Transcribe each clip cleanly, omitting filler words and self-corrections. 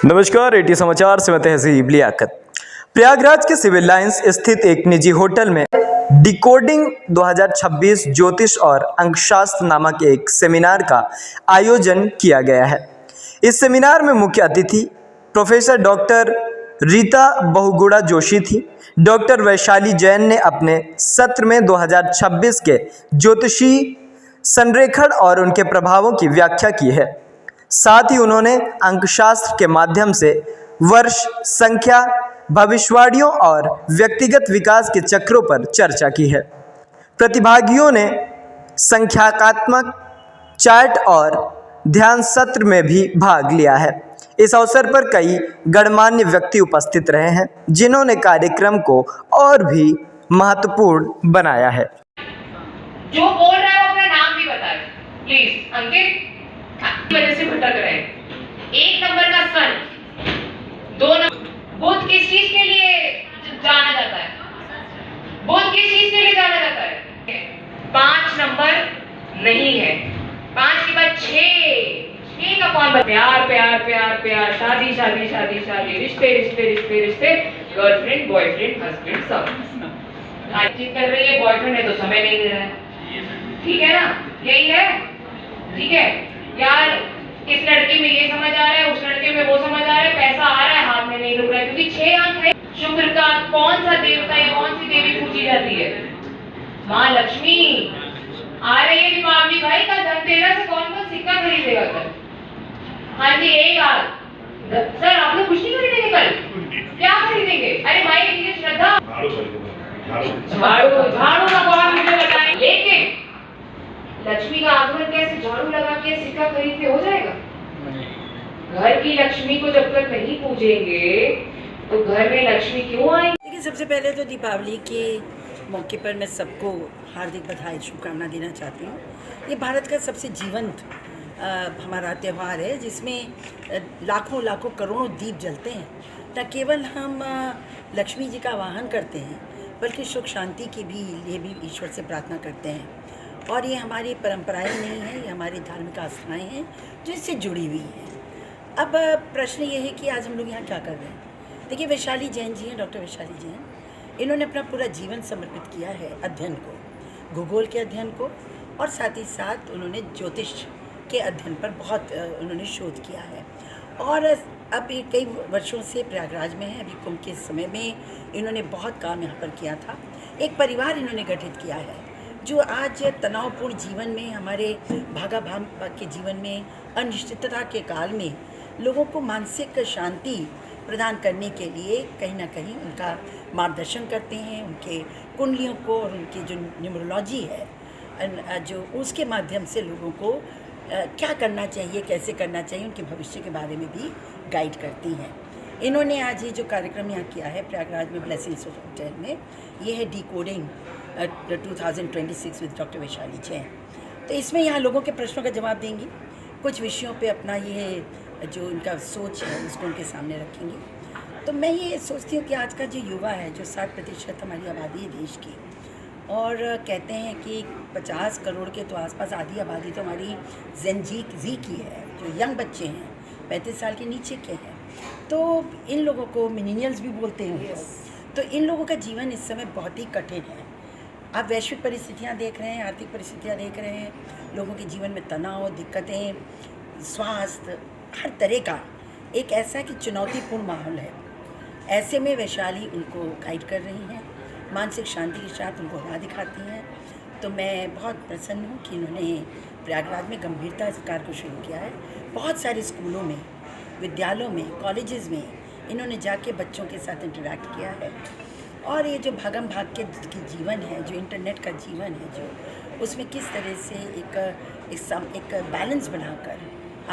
नमस्कार, एटी समाचार से मैं तहसीब लियाकत। प्रयागराज के सिविल लाइंस स्थित एक निजी होटल में डिकोडिंग 2026 ज्योतिष और अंकशास्त्र नामक एक सेमिनार का आयोजन किया गया है। इस सेमिनार में मुख्य अतिथि प्रोफेसर डॉक्टर रीता बहुगुणा जोशी थी। डॉक्टर वैशाली जैन ने अपने सत्र में 2026 के ज्योतिषी संरेखण और उनके प्रभावों की व्याख्या की है। साथ ही उन्होंने अंकशास्त्र के माध्यम से वर्ष संख्या, भविष्यवाणियों और व्यक्तिगत विकास के चक्रों पर चर्चा की है। प्रतिभागियों ने संख्यात्मक चार्ट और ध्यान सत्र में भी भाग लिया है। इस अवसर पर कई गणमान्य व्यक्ति उपस्थित रहे हैं, जिन्होंने कार्यक्रम को और भी महत्वपूर्ण बनाया है। जो बोल रहा है वो अपना नाम भी बताए प्लीज। अंकित वजह से भटक रहे हैं। 1 नंबर का सन, 2 नंबर बुध किस चीज के लिए जाना जाता है? बुध किस चीज के लिए जाना जाता है? 5 नंबर नहीं है। 5 के बाद 6 का कौन? प्यार प्यार प्यार प्यार, शादी शादी शादी शादी, रिश्ते रिश्ते रिश्ते रिश्ते, गर्लफ्रेंड बॉयफ्रेंड हस्बैंड सब। बातचीत कर रही है, बॉयफ्रेंड है तो समय नहीं दे रहा है। ठीक है ना, यही है। ठीक है यार, इस लड़के में ये समझ आ रहा है, उस लड़के में वो समझ आ रहा है, पैसा आ रहा है हाथ में नहीं रुक रहा है, क्योंकि 6 अंक है। शुक्र का कौन सा देवता या कौन सी देवी पूजी जाती है? माँ लक्ष्मी। आ रही है दीपावली भाई, कल धनतेरस से कौन कौन सिक्का खरीदेगा कल? हाँ जी, एक बात सर, आप लोग कुछ नहीं खरीदेंगे कल? क्या खरीदेंगे? अरे भाई ये श्रद्धा, झाड़ू का कौन मुझे बताए। लेकिन लक्ष्मी का आगमन कैसे? झाड़ू लगा के सिक्का खरीद के हो जाएगा? घर की लक्ष्मी को जब तक नहीं पूजेंगे तो घर में लक्ष्मी क्यों आएगी? देखिए, सबसे पहले तो दीपावली के मौके पर मैं सबको हार्दिक बधाई शुभकामना देना चाहती हूँ। ये भारत का सबसे जीवंत हमारा त्यौहार है, जिसमें लाखों लाखों करोड़ों दीप जलते हैं। न केवल हम लक्ष्मी जी का आवाहन करते हैं, बल्कि सुख शांति के भी लिए भी ईश्वर से प्रार्थना करते हैं। और ये हमारी परंपराएं नहीं हैं, ये हमारी धार्मिक आस्थाएं हैं जो इससे जुड़ी हुई हैं। अब प्रश्न ये है कि आज हम लोग यहाँ क्या कर रहे हैं। देखिए, वैशाली जैन जी हैं, डॉक्टर वैशाली जैन, इन्होंने अपना पूरा जीवन समर्पित किया है अध्ययन को, भूगोल के अध्ययन को, और साथ ही साथ उन्होंने ज्योतिष के अध्ययन पर बहुत उन्होंने शोध किया है। और अब ये कई वर्षों से प्रयागराज में है। अभी कुंभ के समय में इन्होंने बहुत काम यहाँ पर किया था। एक परिवार इन्होंने गठित किया है जो आज तनावपूर्ण जीवन में, हमारे भागा भाग के जीवन में, अनिश्चितता के काल में लोगों को मानसिक शांति प्रदान करने के लिए कहीं ना कहीं उनका मार्गदर्शन करते हैं। उनके कुंडलियों को और उनकी जो न्यूमरोलॉजी है, जो उसके माध्यम से लोगों को क्या करना चाहिए, कैसे करना चाहिए, उनके भविष्य के बारे में भी गाइड करती हैं। इन्होंने आज ये जो कार्यक्रम यहाँ किया है प्रयागराज में ब्लेसिंग्स होटल में, ये है decoding 2026 with doctor Vaishali Jain. तो इसमें यहाँ लोगों के प्रश्नों का जवाब देंगी, कुछ विषयों पे अपना ये जो इनका सोच है उसको उनके सामने रखेंगी। तो मैं ये सोचती हूँ कि आज का जो युवा है, जो 60% हमारी आबादी है देश की, और कहते हैं कि 50 करोड़ के तो आसपास आधी आबादी तो हमारी जेन जी की है, जो यंग बच्चे हैं, 35 साल के नीचे के हैं। तो इन लोगों को मिलेनियल्स भी बोलते हैं। तो इन लोगों का जीवन इस समय बहुत ही कठिन है। आप वैश्विक परिस्थितियाँ देख रहे हैं, आर्थिक परिस्थितियाँ देख रहे हैं, लोगों के जीवन में तनाव, दिक्कतें, स्वास्थ्य, हर तरह का एक ऐसा कि चुनौतीपूर्ण माहौल है। ऐसे में वैशाली उनको गाइड कर रही हैं, मानसिक शांति के साथ उनको राह दिखाती हैं। तो मैं बहुत प्रसन्न हूँ कि इन्होंने प्रयागराज में गंभीरता इस कार्य को शुरू किया है। बहुत सारे स्कूलों में, विद्यालयों में, कॉलेजेस में इन्होंने जाके बच्चों के साथ इंटरेक्ट किया है। और ये जो भागम भाग के जीवन है, जो इंटरनेट का जीवन है, जो उसमें किस तरह से एक बैलेंस बनाकर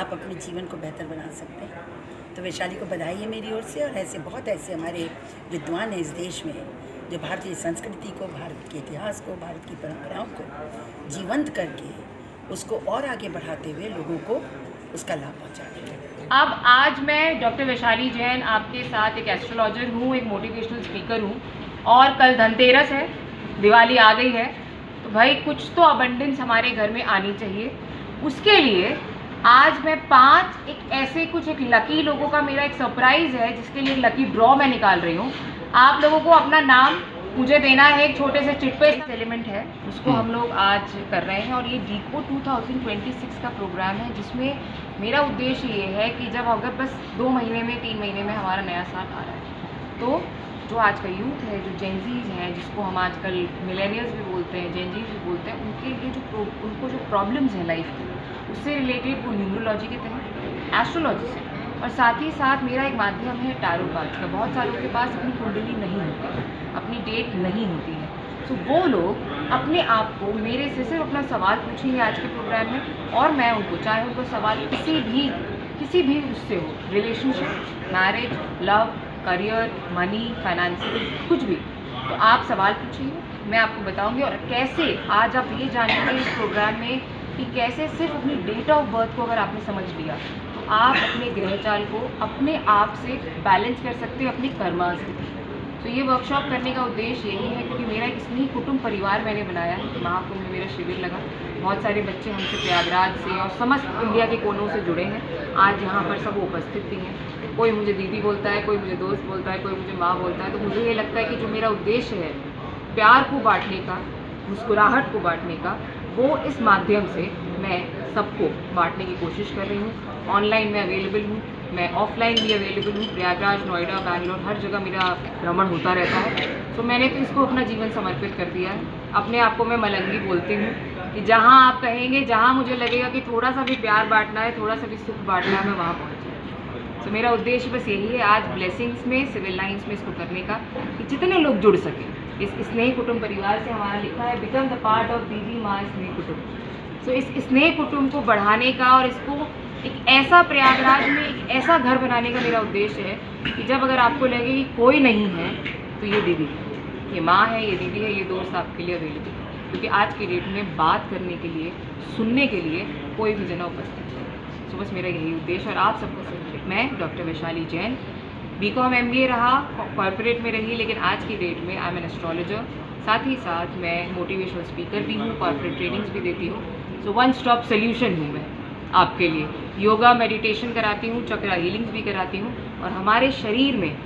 आप अपने जीवन को बेहतर बना सकते हैं। तो वैशाली को बधाई है मेरी ओर से। और ऐसे बहुत ऐसे हमारे विद्वान हैं इस देश में, जो भारतीय संस्कृति को, भारत के इतिहास को, भारत की परंपराओं को जीवंत करके उसको और आगे बढ़ाते हुए लोगों को उसका लाभ पहुँचा रहे हैं। अब आज मैं डॉक्टर वैशाली जैन आपके साथ एक एस्ट्रोलॉजर हूँ, एक मोटिवेशनल स्पीकर हूँ, और कल धनतेरस है, दिवाली आ गई है, तो भाई कुछ तो अबंडेंस हमारे घर में आनी चाहिए। उसके लिए आज मैं 5 एक लकी लोगों का मेरा एक सरप्राइज़ है, जिसके लिए लकी ड्रॉ मैं निकाल रही हूँ। आप लोगों को अपना नाम मुझे देना है, एक छोटे से चिट पे एलिमेंट है, उसको हम लोग आज कर रहे हैं। और ये डिकोड 2026 का प्रोग्राम है, जिसमें मेरा उद्देश्य ये है कि जब अगर बस 2 महीने में 3 महीने में हमारा नया साल आ रहा है, तो जो आज का यूथ है, जो जेनजीज हैं, जिसको हम आजकल मिलेनियल्स भी बोलते हैं, जेनजीज भी बोलते हैं, उनके लिए उनको जो प्रॉब्लम्स हैं लाइफ की, उससे रिलेटेड वो न्यूमरोलॉजी के तहत, एस्ट्रोलॉजी से, और साथ ही साथ मेरा एक माध्यम है टैरो कार्ड्स का। बहुत सारों के पास अपनी कुंडली नहीं होती, अपनी डेट नहीं होती है, तो वो लोग अपने आप को मेरे से सिर्फ अपना सवाल पूछेंगे आज के प्रोग्राम में, और मैं उनको, चाहे उनको सवाल किसी भी उससे हो, relationship, marriage, love, career, money, financial, कुछ भी, तो आप सवाल पूछिए, मैं आपको बताऊंगी। और कैसे आज आप ये जानेंगे इस प्रोग्राम में कि कैसे सिर्फ अपनी डेट ऑफ बर्थ को अगर आपने समझ लिया, तो आप अपने ग्रह चाल को अपने आप से बैलेंस कर सकते हो, अपनी कर्मा से। तो ये वर्कशॉप करने का उद्देश्य यही है, क्योंकि मेरा एक स्नेही कुटुंब परिवार मैंने बनाया है। महाकुंभ में मेरा शिविर लगा, बहुत सारे बच्चे हमसे प्रयागराज से और समस्त इंडिया के कोनों से जुड़े हैं। आज यहाँ पर सब उपस्थित भी हैं। कोई मुझे दीदी बोलता है, कोई मुझे दोस्त बोलता है, कोई मुझे माँ बोलता है। तो मुझे ये लगता है कि जो मेरा उद्देश्य है प्यार को बांटने का, मुस्कुराहट को बांटने का, वो इस माध्यम से मैं सबको बांटने की कोशिश कर रही हूँ। ऑनलाइन मैं अवेलेबल हूँ, मैं ऑफलाइन भी अवेलेबल हूँ। प्रयागराज, नोएडा, बैंगलोर, हर जगह मेरा भ्रमण होता रहता है। तो मैंने तो इसको अपना जीवन समर्पित कर दिया है। अपने आप को मैं मलंगी बोलती हूँ कि जहाँ आप कहेंगे, जहाँ मुझे लगेगा कि थोड़ा सा भी प्यार बांटना है, थोड़ा सा भी सुख बांटना है, मैं वहाँ पहुँच जाऊँ। तो मेरा उद्देश्य बस यही है आज ब्लेसिंग्स में, सिविल लाइन्स में इसको करने का, कि जितने लोग जुड़ सकें इस स्नेही कुटुंब परिवार से। हमारा लिखा है बिकम द पार्ट ऑफ दीदी माँ स्नेही कुटुंब। तो इस स्नेह कुटुंब को बढ़ाने का और इसको एक ऐसा प्रयागराज में एक ऐसा घर बनाने का मेरा उद्देश्य है कि जब अगर आपको लगे कि कोई नहीं है, तो ये दीदी है, ये माँ है, ये दीदी है, ये दोस्त आपके लिए अवेलेबल है। क्योंकि आज की डेट में बात करने के लिए, सुनने के लिए कोई भी जना उपस्थित है। तो बस मेरा यही उद्देश्य। और आप सबको मैं doctor Vaishali Jain, BCom MBA रहा, कॉर्पोरेट में रही, लेकिन आज की डेट में आई एम एन एस्ट्रोलॉजर। साथ ही साथ मैं मोटिवेशनल स्पीकर भी हूँ, कॉर्पोरेट ट्रेनिंग्स भी देती हूँ। सो वन स्टॉप सोल्यूशन हूँ मैं आपके लिए। योगा, मेडिटेशन कराती हूँ, चक्रा हीलिंग्स भी कराती हूँ, और हमारे शरीर में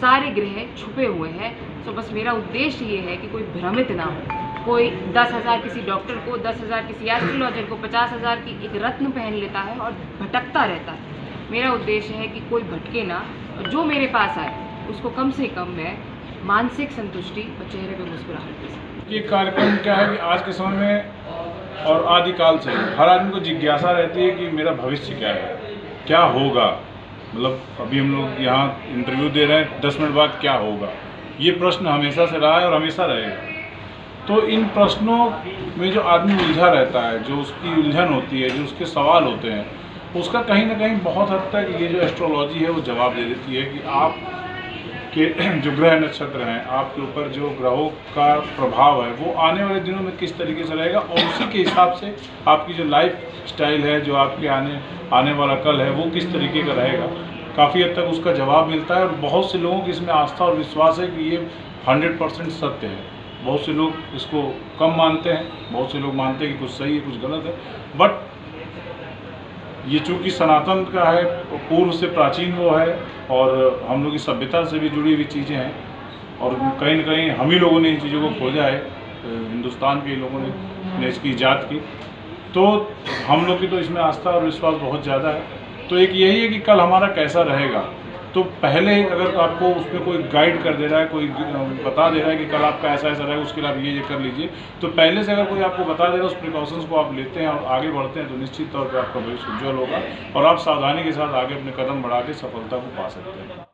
सारे ग्रह छुपे हुए हैं। तो बस मेरा उद्देश्य ये है कि कोई भ्रमित ना हो। कोई 10,000 किसी डॉक्टर को, 10,000 किसी एस्ट्रोलॉजर को, 50,000 की एक रत्न पहन लेता है और भटकता रहता है। मेरा उद्देश्य है कि कोई भटके ना, और जो मेरे पास आए उसको कम से कम मैं मानसिक संतुष्टि और चेहरे पे मुस्कुराहट दे सकूं। ये कार्यक्रम क्या है कि आज के समय में और आदिकाल से हर आदमी को जिज्ञासा रहती है कि मेरा भविष्य क्या है, क्या होगा। मतलब अभी हम लोग यहाँ इंटरव्यू दे रहे हैं, 10 मिनट बाद क्या होगा, ये प्रश्न हमेशा से रहा है और हमेशा रहेगा। तो इन प्रश्नों में जो आदमी उलझा रहता है, जो उसकी उलझन होती है, जो उसके सवाल होते हैं, उसका कहीं ना कहीं बहुत हद तक ये जो एस्ट्रोलॉजी है वो जवाब दे देती है कि आप के जो ग्रह नक्षत्र हैं, आपके ऊपर जो ग्रहों का प्रभाव है वो आने वाले दिनों में किस तरीके से रहेगा, और उसी के हिसाब से आपकी जो लाइफ स्टाइल है, जो आपके आने वाला कल है, वो किस तरीके का रहेगा। काफ़ी हद तक उसका जवाब मिलता है। और बहुत से लोगों की इसमें आस्था और विश्वास है कि ये 100% सत्य है। बहुत से लोग इसको कम मानते हैं, बहुत से लोग मानते हैं कि कुछ सही है, कुछ गलत है। बट ये चूँकि सनातन का है, पूर्व से प्राचीन वो है, और हम लोग की सभ्यता से भी जुड़ी हुई चीज़ें हैं, और कहीं ना कहीं हम ही लोगों ने इन चीज़ों को खोजा है, हिंदुस्तान के लोगों ने इसकी इजाद की। तो हम लोग की तो इसमें आस्था और विश्वास बहुत ज़्यादा है। तो एक यही है कि कल हमारा कैसा रहेगा। तो पहले अगर आपको उसमें कोई गाइड कर दे रहा है, कोई बता दे रहा है कि कल आपका ऐसा ऐसा रहेगा, उसके लिए आप ये कर लीजिए, तो पहले से अगर कोई आपको बता दे रहा है, उस प्रिकॉशंस को आप लेते हैं और आगे बढ़ते हैं, तो निश्चित तौर पर आपका भविष्य उज्ज्वल होगा और आप सावधानी के साथ आगे अपने कदम बढ़ा के सफलता को पा सकते हैं।